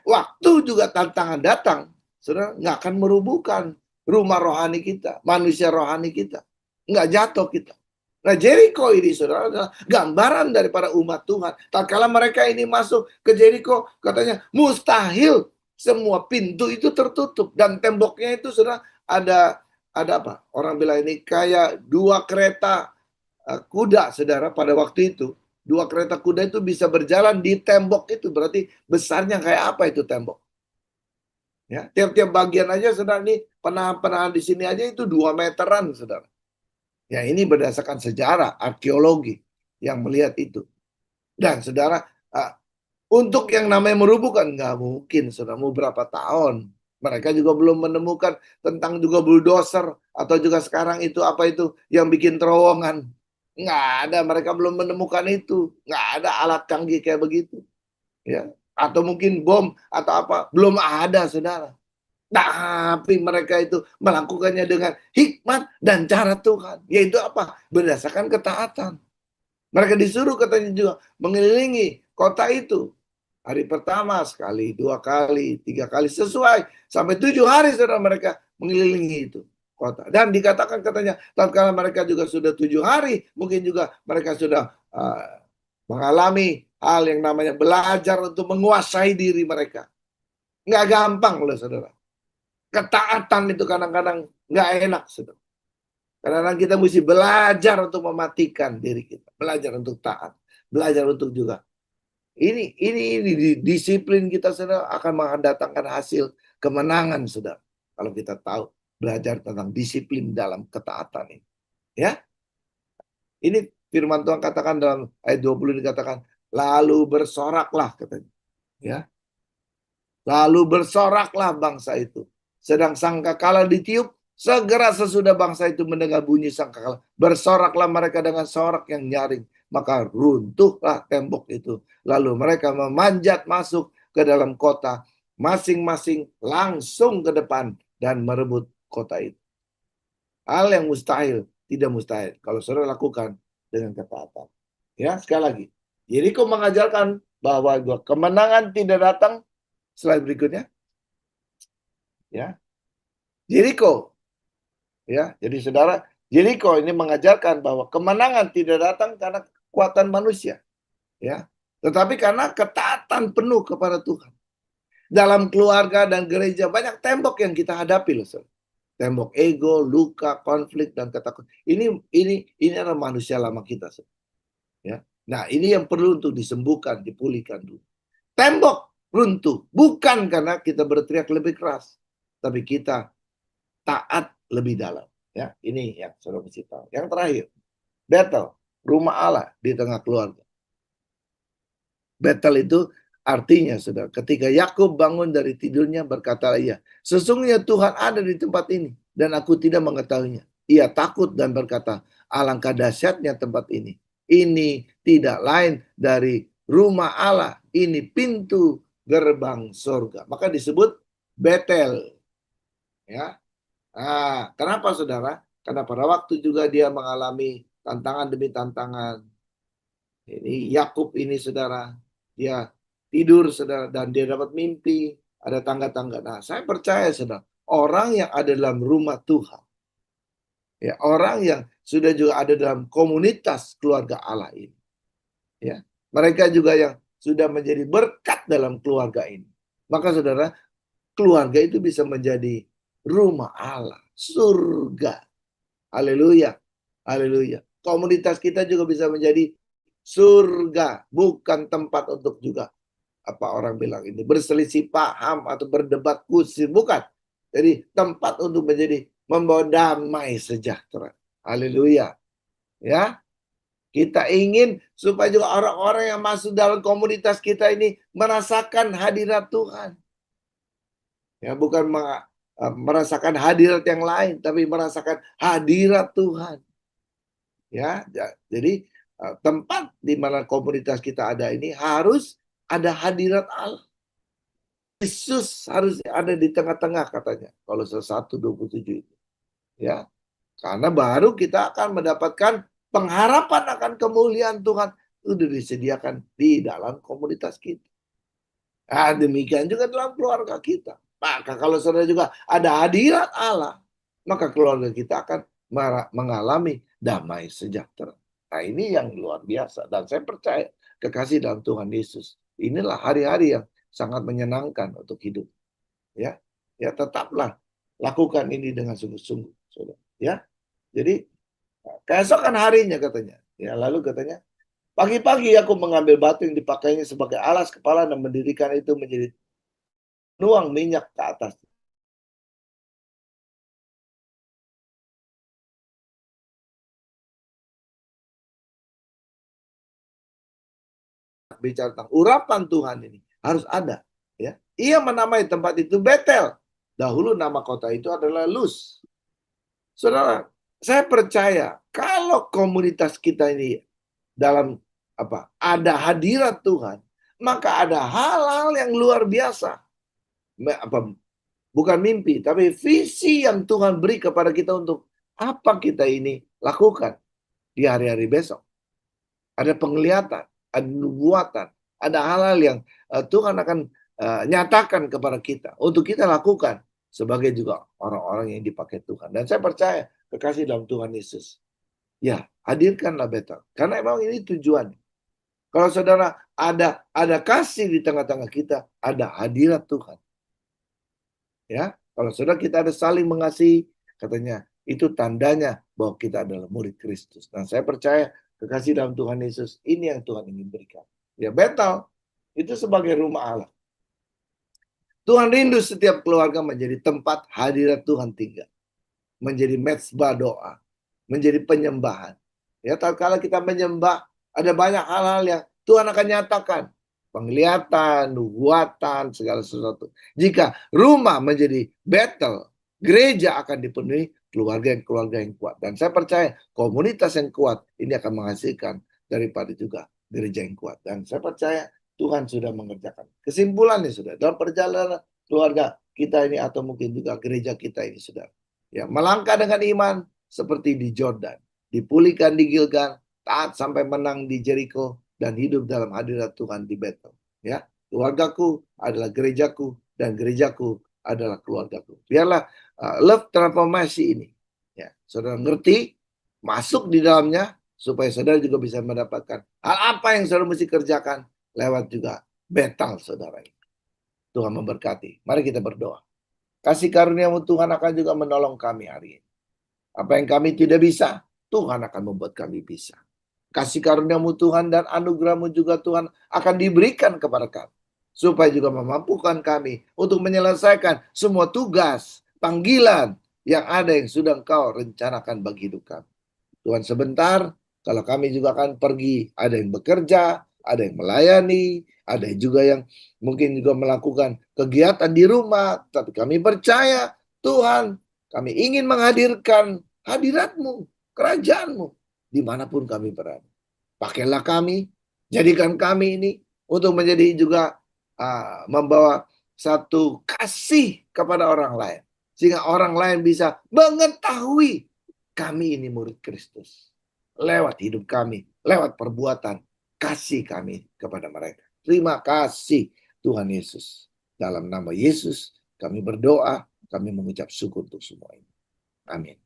waktu juga tantangan datang, saudara, nggak akan merubuhkan rumah rohani kita, manusia rohani kita. Nggak jatuh kita. Nah, Jericho ini, saudara, adalah gambaran daripada umat Tuhan. Tatkala mereka ini masuk ke Jericho, katanya mustahil semua pintu itu tertutup. Dan temboknya itu, saudara, ada apa? Orang bilang ini kayak dua kereta kuda, saudara, pada waktu itu. Dua kereta kuda itu bisa berjalan di tembok itu. Berarti besarnya kayak apa itu tembok? Ya, tiap-tiap bagian aja, saudara, ini penahan-penahan di sini aja itu 2 meteran, saudara. Ya, ini berdasarkan sejarah, arkeologi yang melihat itu. Dan saudara, untuk yang namanya merubuhkan, nggak mungkin, saudara, mau berapa tahun. Mereka juga belum menemukan tentang juga bulldozer, atau juga sekarang itu apa itu yang bikin terowongan. Nggak ada, mereka belum menemukan itu. Nggak ada alat canggih kayak begitu. Ya, atau mungkin bom, atau apa. Belum ada, saudara. Tapi mereka itu melakukannya dengan hikmat dan cara Tuhan. Yaitu apa? Berdasarkan ketaatan. Mereka disuruh katanya juga mengelilingi kota itu. Hari pertama sekali, 2 kali, 3 kali. Sesuai. Sampai 7 hari saudara mereka mengelilingi itu. kota. Dan dikatakan katanya, tatkala mereka juga sudah 7 hari, mungkin juga mereka sudah mengalami hal yang namanya belajar untuk menguasai diri mereka. Nggak gampang loh saudara. Ketaatan itu kadang-kadang nggak enak saudara. Kadang-kadang kita mesti belajar untuk mematikan diri kita. Belajar untuk taat. Belajar untuk juga. Ini disiplin kita saudara akan mendatangkan hasil kemenangan saudara. Kalau kita tahu belajar tentang disiplin dalam ketaatan ini. Ya. Ini firman Tuhan katakan dalam ayat 20 dikatakan, lalu bersoraklah katanya. Ya. Lalu bersoraklah bangsa itu. Sedang sangkakala ditiup, segera sesudah bangsa itu mendengar bunyi sangkakala, bersoraklah mereka dengan sorak yang nyaring. Maka runtuhlah tembok itu. Lalu mereka memanjat masuk ke dalam kota, masing-masing langsung ke depan dan merebut kota itu. Hal yang mustahil, tidak mustahil kalau saudara lakukan dengan ketaatan. Ya, sekali lagi. Yeriko mengajarkan bahwa kemenangan tidak datang. Slide berikutnya. Ya. Yeriko. Ya, jadi saudara, Yeriko ini mengajarkan bahwa kemenangan tidak datang karena kekuatan manusia. Ya. Tetapi karena ketaatan penuh kepada Tuhan. Dalam keluarga dan gereja banyak tembok yang kita hadapi loh, saudara. Tembok ego, luka, konflik dan ketakutan. Ini adalah manusia lama kita, saudara. Ya. Nah, ini yang perlu untuk disembuhkan, dipulihkan dulu. Tembok runtuh bukan karena kita berteriak lebih keras, tapi kita taat lebih dalam. Ya, ini yang saudara mesti tahu. Yang terakhir, Betel, rumah Allah di tengah keluarga. Betel itu artinya, saudara, ketika Yakub bangun dari tidurnya berkata, ia, sesungguhnya Tuhan ada di tempat ini dan aku tidak mengetahuinya. Ia takut dan berkata, alangkah dahsyatnya tempat ini. Ini tidak lain dari rumah Allah. Ini pintu gerbang surga. Maka disebut Betel. Ya. Nah, kenapa saudara? Karena pada waktu juga dia mengalami tantangan demi tantangan. Ini Yakub ini saudara, dia tidur saudara dan dia dapat mimpi ada tangga-tangga. Nah, saya percaya saudara, orang yang ada dalam rumah Tuhan, ya orang yang sudah juga ada dalam komunitas keluarga Allah ini, ya mereka juga yang sudah menjadi berkat dalam keluarga ini. Maka saudara, keluarga itu bisa menjadi rumah Allah, surga. Haleluya. Haleluya. Komunitas kita juga bisa menjadi surga, bukan tempat untuk juga apa orang bilang ini berselisih paham atau berdebat kusir, bukan. Jadi tempat untuk menjadi membawa damai sejahtera. Haleluya. Ya. Kita ingin supaya juga orang-orang yang masuk dalam komunitas kita ini merasakan hadirat Tuhan. Ya, bukan merasakan hadirat yang lain, tapi merasakan hadirat Tuhan. Ya, jadi tempat di mana komunitas kita ada ini harus ada hadirat Allah. Yesus harus ada di tengah-tengah katanya. Kalau 1:27 itu. Ya, karena baru kita akan mendapatkan pengharapan akan kemuliaan Tuhan. Sudah disediakan di dalam komunitas kita. Nah, demikian juga dalam keluarga kita. Maka kalau saudara juga ada hadirat Allah, maka keluarga kita akan mengalami damai sejahtera. Nah, ini yang luar biasa. Dan saya percaya kekasih dalam Tuhan Yesus. Inilah hari-hari yang sangat menyenangkan untuk hidup. Ya, ya tetaplah lakukan ini dengan sungguh-sungguh, saudara. Ya, jadi keesokan harinya katanya. Ya, lalu katanya, pagi-pagi aku mengambil batu yang dipakainya sebagai alas kepala dan mendirikan itu menjadi nuang minyak ke atas. Bicara tentang urapan Tuhan ini harus ada. Ya, ia menamai tempat itu Betel. Dahulu nama kota itu adalah Luz. Saudara, saya percaya kalau komunitas kita ini dalam apa ada hadirat Tuhan, maka ada hal-hal yang luar biasa. Bukan mimpi, tapi visi yang Tuhan beri kepada kita untuk apa kita ini lakukan di hari-hari besok. Ada penglihatan, ada nubuatan, ada hal-hal yang Tuhan akan nyatakan kepada kita untuk kita lakukan sebagai juga orang-orang yang dipakai Tuhan. Dan saya percaya kekasih dalam Tuhan Yesus. Ya, hadirkanlah Bethel. Karena emang ini tujuan. Kalau saudara ada kasih di tengah-tengah kita, ada hadirat Tuhan. Ya, kalau saudara kita ada saling mengasihi, katanya itu tandanya bahwa kita adalah murid Kristus. Dan saya percaya kekasih dalam Tuhan Yesus ini yang Tuhan ingin berikan. Ya, Bethel itu sebagai rumah Allah. Tuhan rindu setiap keluarga menjadi tempat hadirat Tuhan tinggal, menjadi mezbah doa, menjadi penyembahan. Ya, tatkala kita menyembah, ada banyak hal-hal yang Tuhan akan nyatakan. Penglihatan, nubuatan, segala sesuatu. Jika rumah menjadi Bethel, gereja akan dipenuhi keluarga yang kuat. Dan saya percaya komunitas yang kuat ini akan menghasilkan daripada juga gereja yang kuat. Dan saya percaya Tuhan sudah mengerjakan. Kesimpulannya sudah dalam perjalanan keluarga kita ini atau mungkin juga gereja kita ini sudah. Ya, melangkah dengan iman seperti di Jordan, dipulihkan di Gilgal, taat sampai menang di Jericho, dan hidup dalam hadirat Tuhan di Bethel. Ya, keluargaku adalah gerejaku dan gerejaku adalah keluargaku. Biarlah love transformasi ini, ya, saudara ngerti, masuk di dalamnya supaya saudara juga bisa mendapatkan hal apa yang saudara mesti kerjakan lewat juga Bethel, saudara. Tuhan memberkati. Mari kita berdoa. Kasih karunia-Mu Tuhan akan juga menolong kami hari ini. Apa yang kami tidak bisa, Tuhan akan membuat kami bisa. Kasih karunia-Mu Tuhan dan anugerah-Mu juga Tuhan akan diberikan kepada kami. Supaya juga memampukan kami untuk menyelesaikan semua tugas, panggilan yang ada yang sudah Engkau rencanakan bagi hidup kami. Tuhan sebentar, kalau kami juga akan pergi, ada yang bekerja, ada yang melayani, ada juga yang mungkin juga melakukan kegiatan di rumah. Tapi kami percaya, Tuhan, kami ingin menghadirkan hadirat-Mu, kerajaan-Mu, dimanapun kami berada. Pakailah kami, jadikan kami ini untuk menjadi juga membawa satu kasih kepada orang lain. Sehingga orang lain bisa mengetahui kami ini murid Kristus. Lewat hidup kami, lewat perbuatan, kasih kami kepada mereka. Terima kasih Tuhan Yesus. Dalam nama Yesus kami berdoa, kami mengucap syukur untuk semua ini. Amin.